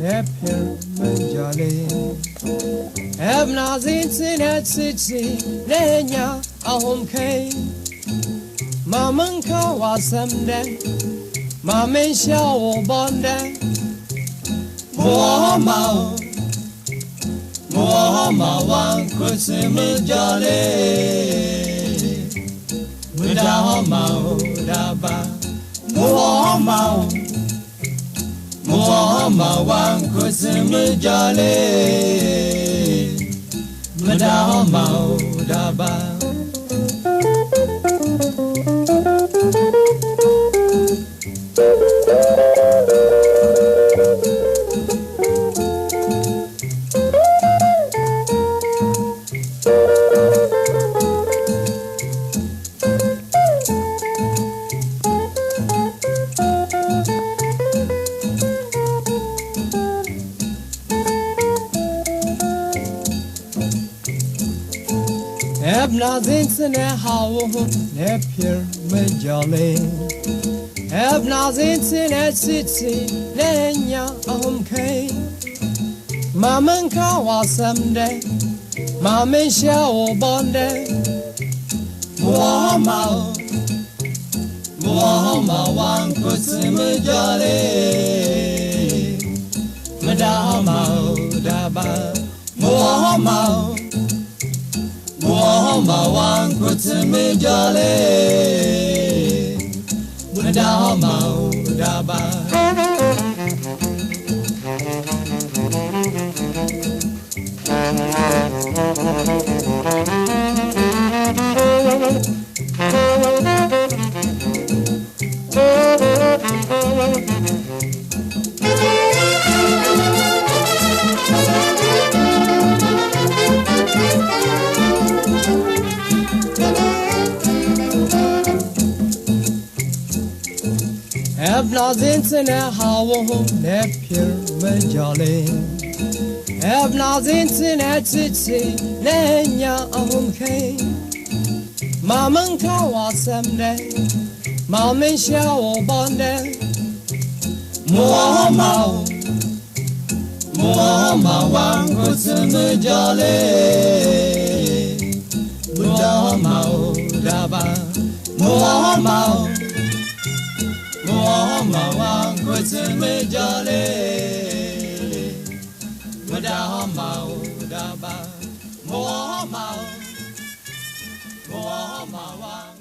nephew manjale Ebna zin at sitsi nenya ahom kay Maman kawa samde Mamen shawo bonde Muhammad Muhammad wan kusimi jale Muhammad daba Muhammad Muhammad wan kusimi jale Muhammad daba Ebna zinsene hawo nepir majale Ebna zinsene sitsi nenya ahum kay Maman kawa samde Mamen shawo bonde Muhammad Muhammad wan kusimi jale Muhammad daba Muhammad Muhammad wan kusimi jale Muhammad daba Ebna zinsene hawo nepir majale Ebna zinsene tsitsi nenya ahum kay Maman kawa samde Mamen shawo bonde Muhammad Muhammad wan kusimi jale Muhammad daba Muhammad Muhammad wan kusimi jale Muhammad daba Muhammad wan